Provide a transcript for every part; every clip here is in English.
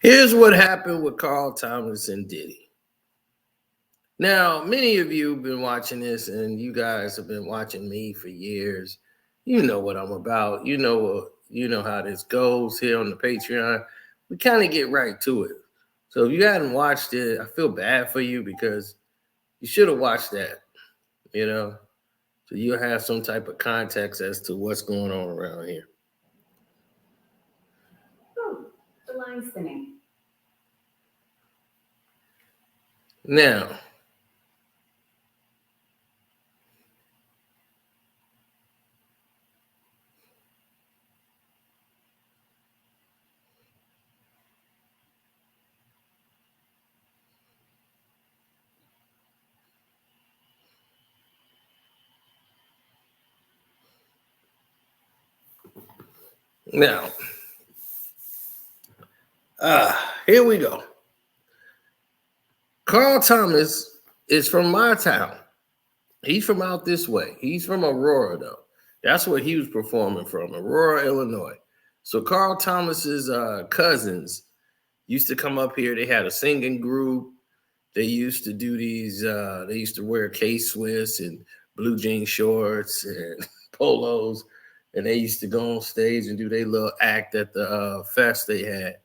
Here's what happened with Carl Thomas and Diddy. Now, many of you have been watching this, and you guys have been watching me for years. You know what I'm about. You know how this goes here on the Patreon. We kind of get right to it. So if you hadn't watched it, I feel bad for you because you should have watched that. You know, so you'll have some type of context as to what's going on around here. Oh, the line's spinning. Now, now, here we go. Carl Thomas is from my town. He's from out this way. He's from Aurora, though. That's where he was performing from, Aurora, Illinois. So Carl Thomas's cousins used to come up here. They had a singing group. They used to do these. They used to wear K-Swiss and blue jean shorts and polos, and they used to go on stage and do their little act at the fest they had.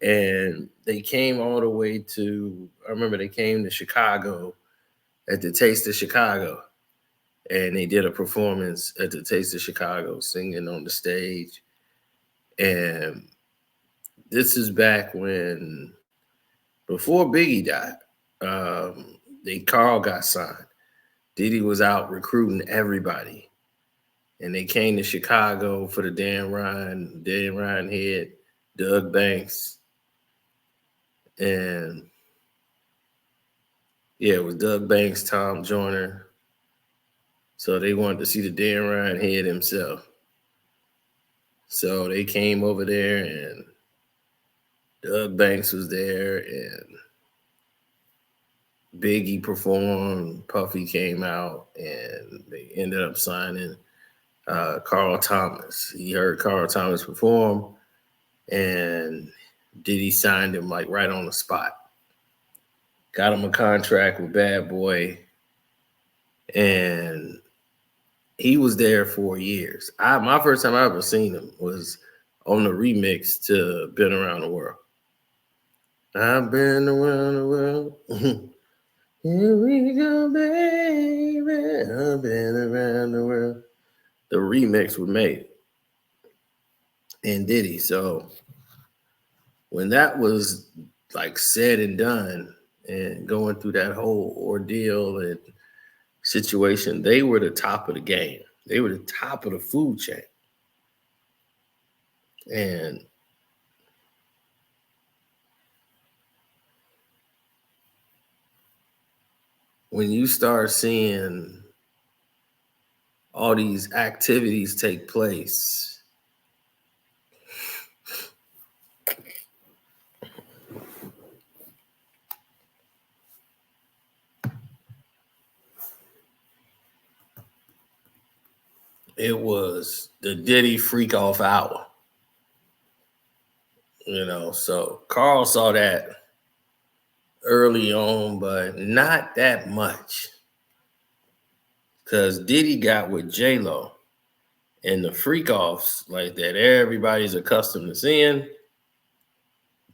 And they came all the way to. I remember they came to Chicago at the Taste of Chicago, and they did a performance at the Taste of Chicago, singing on the stage. And this is back when, before Biggie died, Carl got signed. Diddy was out recruiting everybody, and they came to Chicago for the Dan Ryan head, Doug Banks, and yeah, it was Doug Banks, Tom Joyner. So they wanted to see the Dan Ryan head himself. So they came over there, and Doug Banks was there, and Biggie performed, Puffy came out, and they ended up signing Carl Thomas. He heard Carl Thomas perform, and Diddy signed him like right on the spot. Got him a contract with Bad Boy, and he was there for years. My first time I ever seen him was on the remix to Been Around the World. I've been around the world. Here we go, baby. I've been around the world. The remix was made. And Diddy. So when that was like said and done and going through that whole ordeal and situation, they were the top of the game. They were the top of the food chain. And when you start seeing all these activities take place, it was the Diddy freak off hour. So Carl saw that early on, but not that much. Because Diddy got with J-Lo, and the freak offs like that everybody's accustomed to seeing,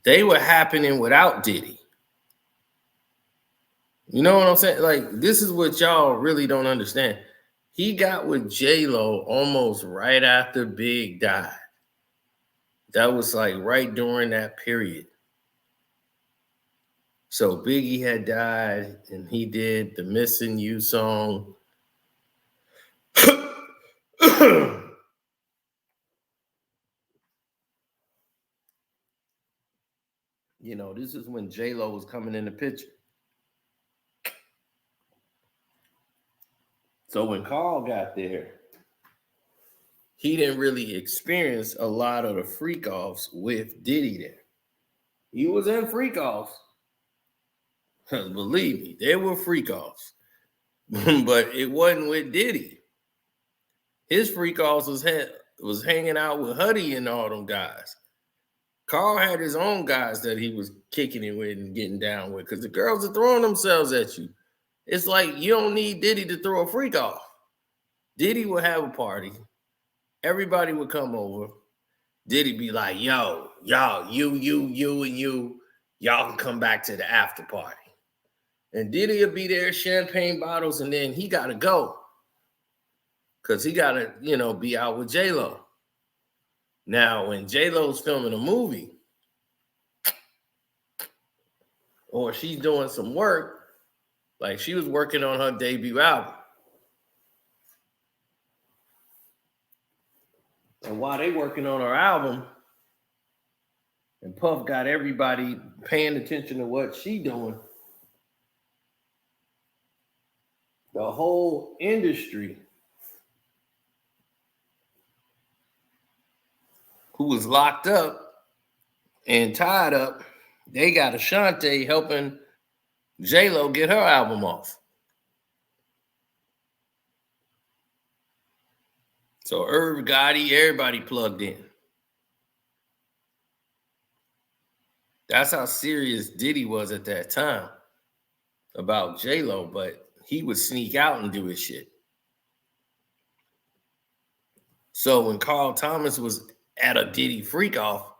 they were happening without Diddy. You know what I'm saying? Like, this is what y'all really don't understand. He got with J-Lo almost right after Big died. That was like right during that period. So Biggie had died, and he did the Missing You song. This is when J-Lo was coming in the picture. So when Carl got there, he didn't really experience a lot of the freak offs with Diddy there. He was in freak offs. Believe me, there were freak offs. But it wasn't with Diddy. His freak offs was hanging out with Huddy and all them guys. Carl had his own guys that he was kicking it with and getting down with because the girls are throwing themselves at you. It's like you don't need Diddy to throw a freak off. Diddy would have a party. Everybody would come over. Diddy be like, yo, y'all, you, and you, y'all can come back to the after party. And Diddy will be there, champagne bottles, and then he got to go. Because he got to, be out with J-Lo. Now, when J-Lo's filming a movie, or she's doing some work, like she was working on her debut album. And while they working on her album, and Puff got everybody paying attention to what she doing, the whole industry who was locked up and tied up, they got Ashanti helping J-Lo get her album off. So Irv Gotti, everybody plugged in. That's how serious Diddy was at that time about J-Lo, but he would sneak out and do his shit. So when Carl Thomas was at a Diddy freak off,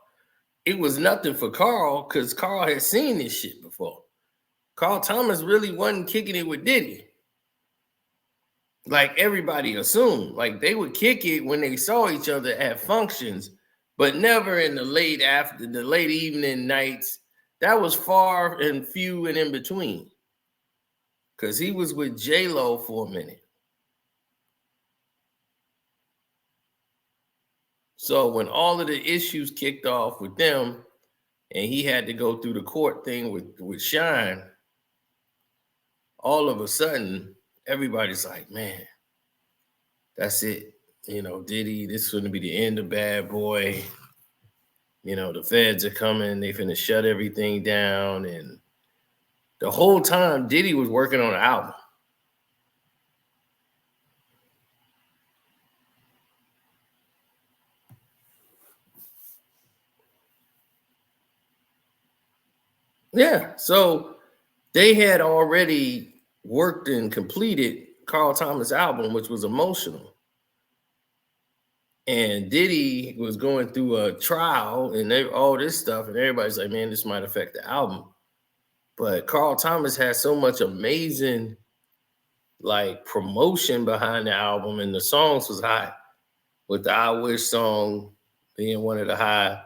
it was nothing for Carl because Carl had seen this shit before. Carl Thomas really wasn't kicking it with Diddy. Like everybody assumed. Like they would kick it when they saw each other at functions, but never in the late evening nights. That was far and few and in between. Because he was with J-Lo for a minute. So when all of the issues kicked off with them, and he had to go through the court thing with Shine, all of a sudden, everybody's like, man, that's it. Diddy, this is going to be the end of Bad Boy. The feds are coming. They finna shut everything down. And the whole time, Diddy was working on an album. Yeah, so they had already worked and completed Carl Thomas' album, which was Emotional. And Diddy was going through a trial and all this stuff, and everybody's like, man, this might affect the album. But Carl Thomas had so much amazing promotion behind the album, and the songs was hot, with the I Wish song being one of the high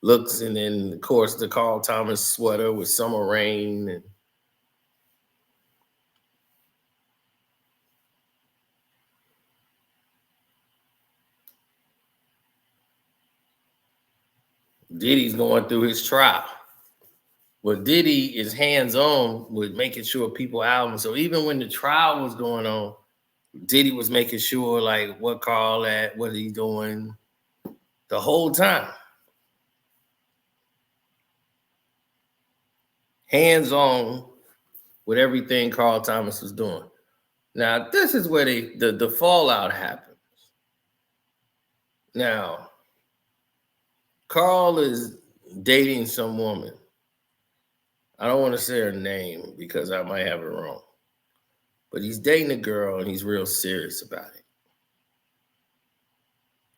looks, and then of course the Carl Thomas sweater with Summer Rain. And Diddy's going through his trial. But Diddy is hands-on with making sure people albums. So even when the trial was going on, Diddy was making sure what Carl at, what he doing the whole time. Hands-on with everything Carl Thomas was doing. Now, this is where the fallout happens. Now, Carl is dating some woman. I don't want to say her name because I might have it wrong. But he's dating a girl and he's real serious about it.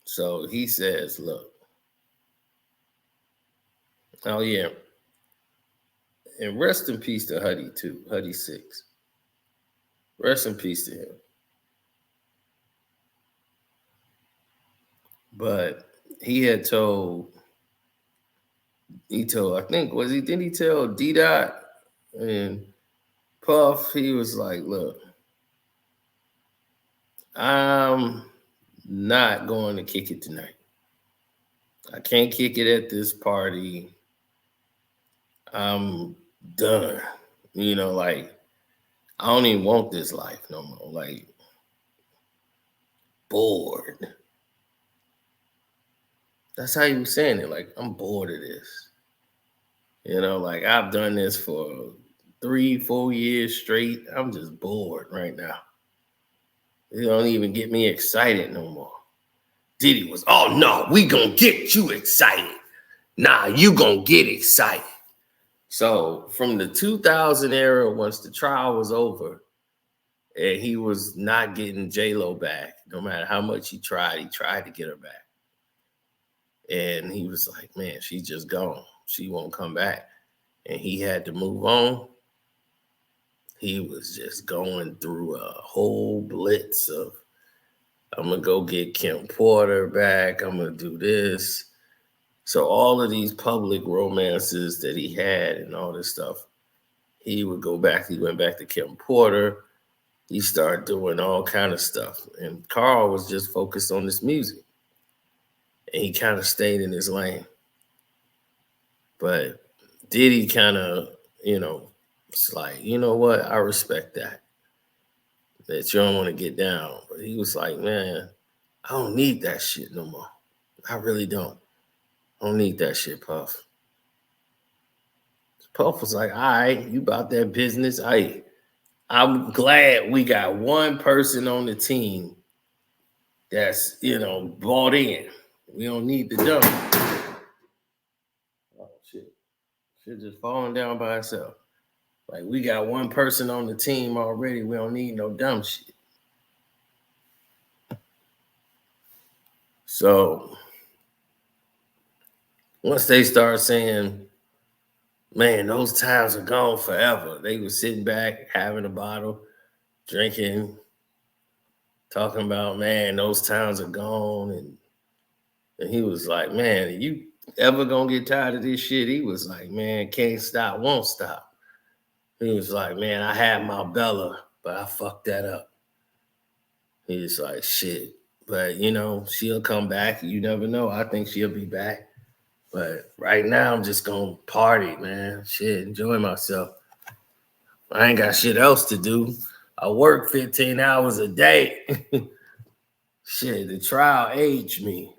So he says, look. Oh, yeah. And rest in peace to Huddy, too. Huddy 6. Rest in peace to him. But he had told, I think, didn't he tell D-Dot and Puff, he was like, look, I'm not going to kick it tonight. I can't kick it at this party. I'm done. I don't even want this life no more. Bored. That's how he was saying it. I'm bored of this. I've done this for 3-4 years straight. I'm just bored right now. It don't even get me excited no more. Diddy was, oh no, we gonna get you excited. Nah, you gonna get excited. So from the 2000 era, once the trial was over, and he was not getting J-Lo back, no matter how much he tried to get her back. And he was like, man, she's just gone. She won't come back. And he had to move on. He was just going through a whole blitz of, I'm going to go get Kim Porter back. I'm going to do this. So all of these public romances that he had and all this stuff, he would go back. He went back to Kim Porter. He started doing all kind of stuff. And Carl was just focused on this music. And he kind of stayed in his lane. But Diddy kind of, it's like, you know what? I respect that you don't want to get down. But he was like, man, I don't need that shit no more. I really don't. I don't need that shit, Puff. Puff was like, all right, you about that business. I'm glad we got one person on the team that's, bought in. We don't need the dumb. Oh, shit. Shit just falling down by itself. Like, we got one person on the team already. We don't need no dumb shit. So, once they start saying, man, those times are gone forever. They were sitting back, having a bottle, drinking, talking about, man, those times are gone. And he was like, man, are you ever going to get tired of this shit? He was like, man, can't stop, won't stop. He was like, man, I had my Bella, but I fucked that up. He was like, shit. But, she'll come back. You never know. I think she'll be back. But right now, I'm just going to party, man. Shit, enjoy myself. I ain't got shit else to do. I work 15 hours a day. Shit, the trial aged me.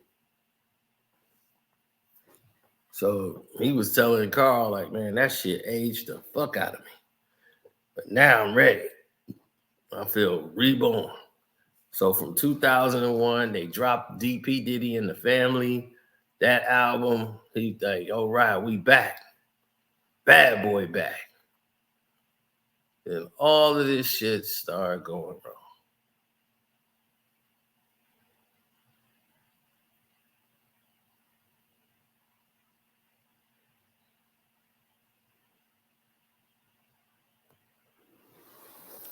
So he was telling Carl, like, man, that shit aged the fuck out of me. But now I'm ready. I feel reborn. So from 2001, they dropped DP Diddy and the Family. That album, he like, all right, we back. Bad boy back. And all of this shit started going wrong.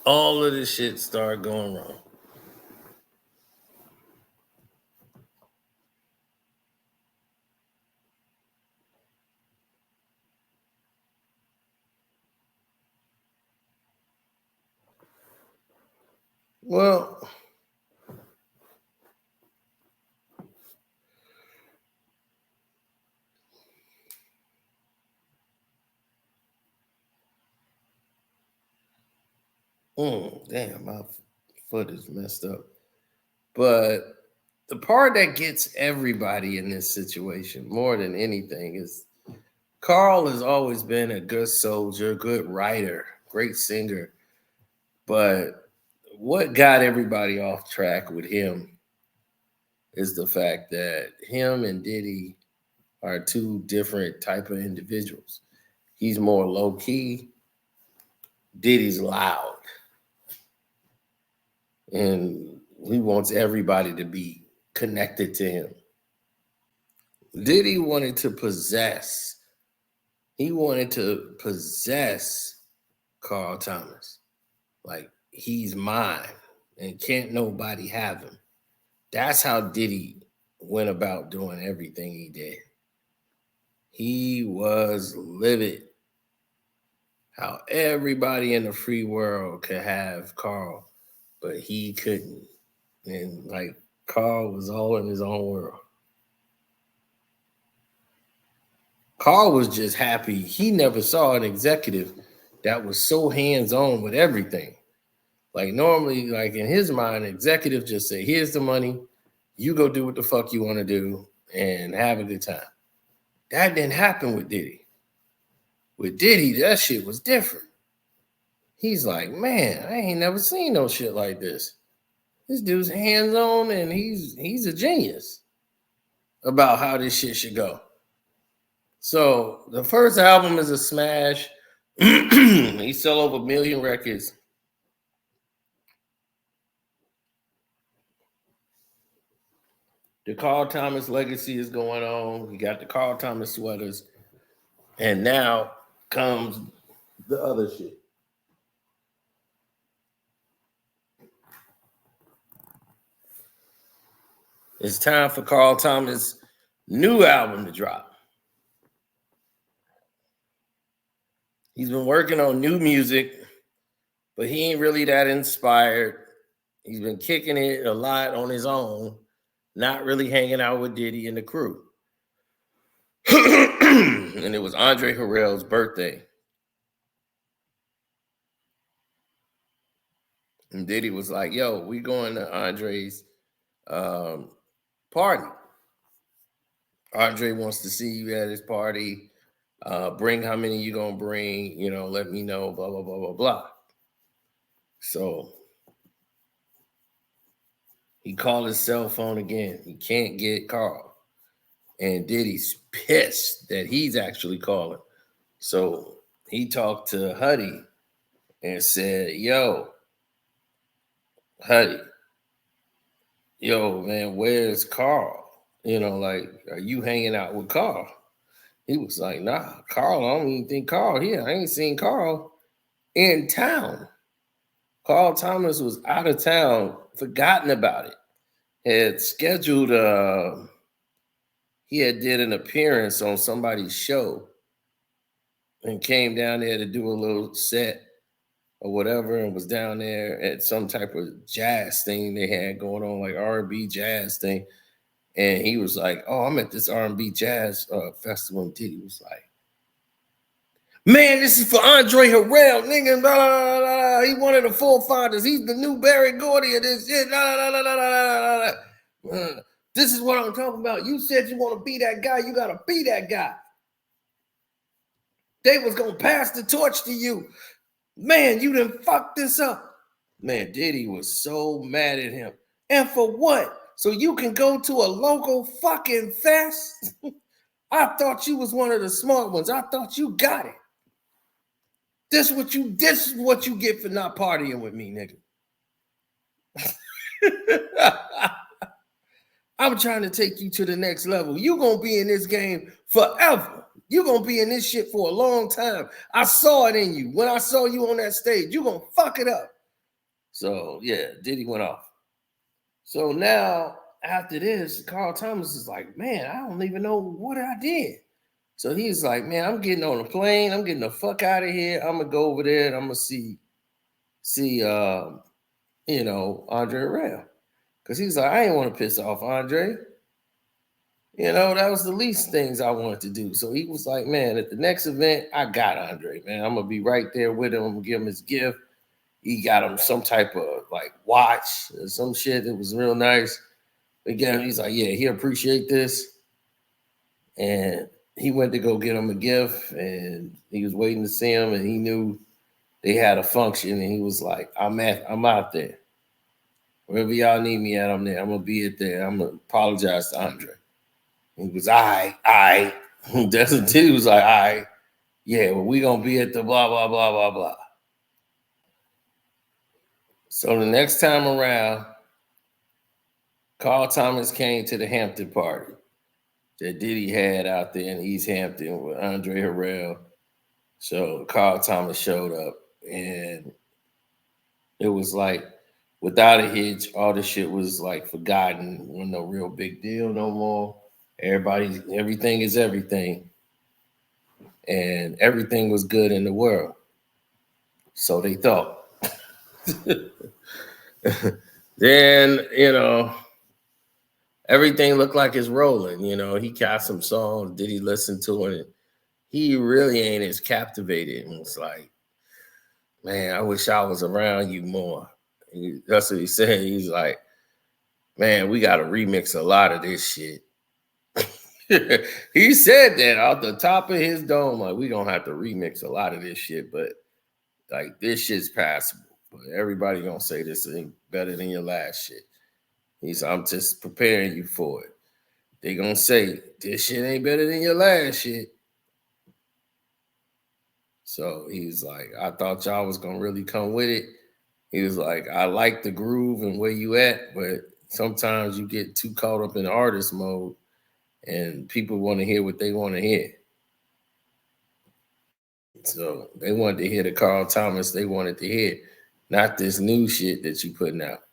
All of this shit started going wrong. Well, damn, my foot is messed up. But the part that gets everybody in this situation more than anything is Carl has always been a good soldier, good writer, great singer. But what got everybody off track with him is the fact that him and Diddy are two different type of individuals. He's more low key. Diddy's loud. And he wants everybody to be connected to him. Diddy wanted to possess. He wanted to possess Carl Thomas. Like, he's mine and can't nobody have him. That's how Diddy went about doing everything he did. He was livid. How everybody in the free world could have Carl, but he couldn't. And like, Carl was all in his own world. Carl was just happy. He never saw an executive that was so hands-on with everything. Like, normally, like in his mind, executive just say, here's the money, you go do what the fuck you want to do and have a good time. That didn't happen with Diddy. With Diddy, that shit was different. He's like, man, I ain't never seen no shit like this. This dude's hands-on and he's a genius about how this shit should go. So the first album is a smash. He sold over 1,000,000 records. The Carl Thomas legacy is going on. You got the Carl Thomas sweaters. And now comes the other shit. It's time for Carl Thomas' new album to drop. He's been working on new music, but he ain't really that inspired. He's been kicking it a lot on his own, not really hanging out with Diddy and the crew. And it was Andre Harrell's birthday. And Diddy was like, yo, we going to Andre's party. Andre wants to see you at his party. Bring how many you gonna bring, let me know, blah, blah, blah, blah, blah. So he called his cell phone again. He can't get Carl. And Diddy's pissed that he's actually calling. So he talked to Huddy and said, yo, Huddy, yo, man, where's Carl? Are you hanging out with Carl? He was like, nah, Carl, I don't even think Carl here. I ain't seen Carl in town. Carl Thomas was out of town, forgotten about it. Had scheduled, he had did an appearance on somebody's show and came down there to do a little set or whatever, and was down there at some type of jazz thing they had going on, like R&B jazz thing. And he was like, oh, I'm at this R&B jazz festival. And Diddy was like, man, this is for Andre Harrell, nigga. Blah, blah, blah, blah. He one of the forefathers. He's the new Barry Gordy of this shit. Blah, blah, blah, blah, blah, blah. This is what I'm talking about. You said you want to be that guy. You got to be that guy. They was going to pass the torch to you. Man, you done fucked this up. Man, Diddy was so mad at him. And for what? So you can go to a local fucking fest? I thought you was one of the smart ones. I thought you got it. This is what you get for not partying with me, nigga. I'm trying to take you to the next level. You're going to be in this game forever. You're going to be in this shit for a long time. I saw it in you. When I saw you on that stage, you're going to fuck it up. So, yeah, Diddy went off. So now, after this, Carl Thomas is like, man, I don't even know what I did. So he's like, man, I'm getting on a plane. I'm getting the fuck out of here. I'm going to go over there and I'm going to see Andre Harrell. Because he's like, I ain't want to piss off Andre. That was the least things I wanted to do. So he was like, man, at the next event, I got Andre, man. I'm going to be right there with him. I'm going to give him his gift. He got him some type of watch or some shit that was real nice. Again, he's like, yeah, he appreciate this. And he went to go get him a gift, and he was waiting to see him, and he knew they had a function, and he was like, I'm out there. Wherever y'all need me at, I'm there. I'm gonna be it there. I'm gonna apologize to Andre. He was, all right. That's what he was like, all right. Yeah, well, we gonna be at the blah, blah, blah, blah, blah. So the next time around, Carl Thomas came to the Hampton party that Diddy had out there in East Hampton with Andre Harrell. So Carl Thomas showed up, and it was like, without a hitch, all the shit was forgotten. Wasn't no real big deal no more. Everything is everything. And everything was good in the world. So they thought. Then, everything looked like it's rolling. He got some songs. Did he listen to it? He really ain't as captivated. And was like, man, I wish I was around you more. That's what he said. He's like, man, we got to remix a lot of this shit. He said that off the top of his dome, we don't have to remix a lot of this shit, but this shit's passable. But everybody gonna say this ain't better than your last shit. He said, I'm just preparing you for it. They gonna say this shit ain't better than your last shit. So he's like, I thought y'all was gonna really come with it. He was like, I like the groove and where you at, but sometimes you get too caught up in artist mode and people want to hear what they want to hear. So they wanted to hear the Carl Thomas they wanted to hear, not this new shit that you putting out.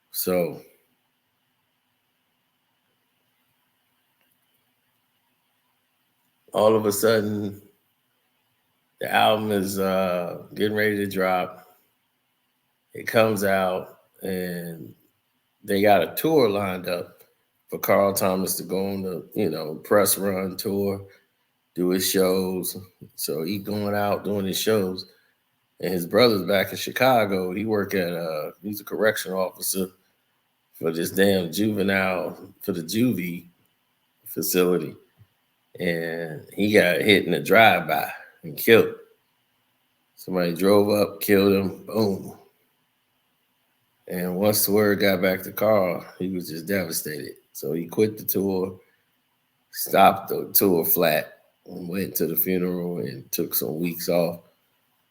So all of a sudden, the album is getting ready to drop. It comes out, and they got a tour lined up for Carl Thomas to go on the, press run tour, do his shows. So he going out doing his shows. And his brother's back in Chicago. He work at he's a correctional officer for this damn juvenile, for the juvie facility. And he got hit in a drive-by and killed. Somebody drove up, killed him, boom. And once the word got back to Carl, he was just devastated. So he quit the tour, stopped the tour flat, and went to the funeral and took some weeks off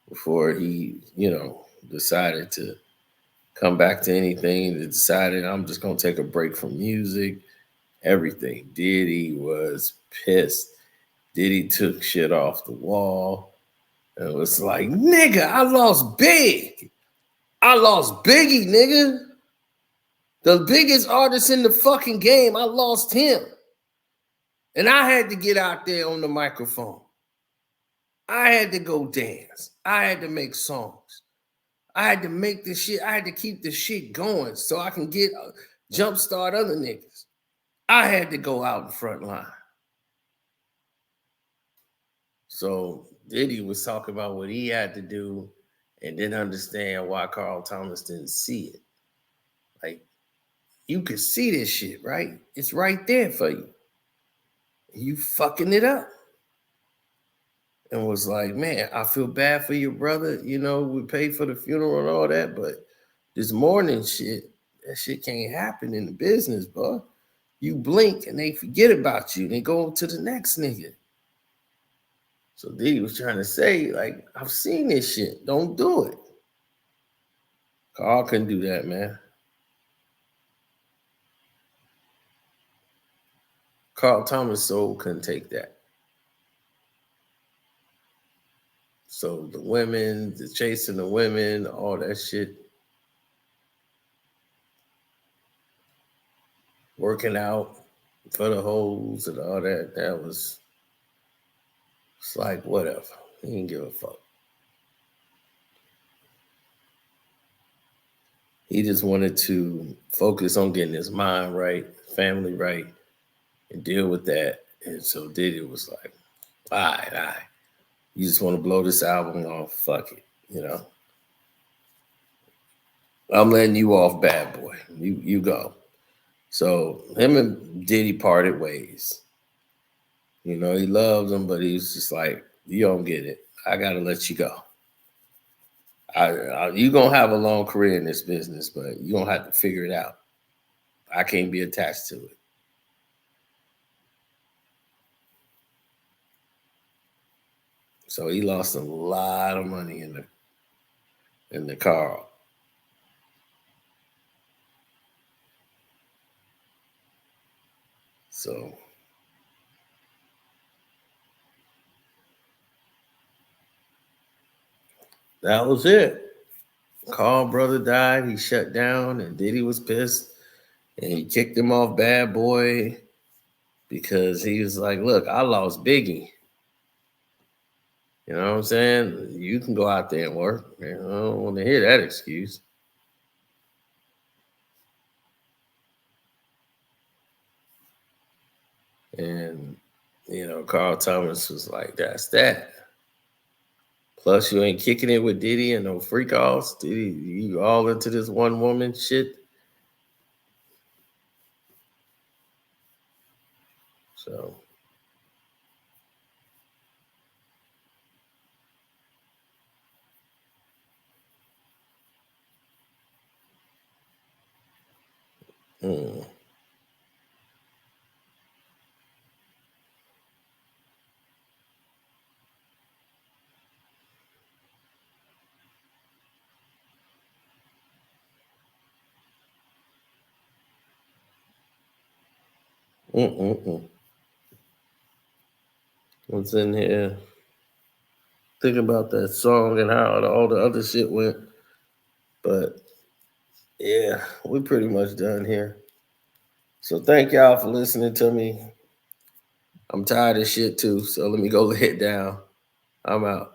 before he, decided to come back to anything. He decided, I'm just going to take a break from music, everything. Diddy was pissed. Diddy took shit off the wall. And it was like, nigga, I lost big. I lost Biggie, nigga. The biggest artist in the fucking game. I lost him. And I had to get out there on the microphone. I had to go dance. I had to make songs. I had to make this shit. I had to keep the shit going so I can get jumpstart other niggas. I had to go out in front line. So Diddy was talking about what he had to do and didn't understand why Carl Thomas didn't see it. Like, you could see this shit, right? It's right there for you. You fucking it up. And was like, man, I feel bad for your brother. We paid for the funeral and all that, but this morning shit, that shit can't happen in the business, bro. You blink and they forget about you. They go to the next nigga. So Diddy was trying to say, like, I've seen this shit. Don't do it. Carl couldn't do that, man. Carl Thomas' soul couldn't take that. So the women, the chasing the women, all that shit, working out for the hoes and all that, that was, it's like, whatever. He didn't give a fuck. He just wanted to focus on getting his mind right, family right, and deal with that. And so Diddy was like, all right. You just want to blow this album off, fuck it, I'm letting you off, bad boy. You go. So him and Diddy parted ways. He loves him, but he's just like, you don't get it. I gotta let you go. You gonna have a long career in this business, but you gonna have to figure it out. I can't be attached to it. So he lost a lot of money in the car. So that was it. Carl brother died. He shut down, and Diddy was pissed, and he kicked him off Bad Boy because he was like, "Look, I lost Biggie. You know what I'm saying? You can go out there and work. I don't want to hear that excuse." And Carl Thomas was like, "That's that." Plus, you ain't kicking it with Diddy and no freak offs. Diddy, you all into this one woman shit. So, mm. Mm-mm-mm. I'm sitting here thinking about that song and how all the other shit went. But yeah, we're pretty much done here. So thank y'all for listening to me. I'm tired of shit too, so let me go lay it down. I'm out.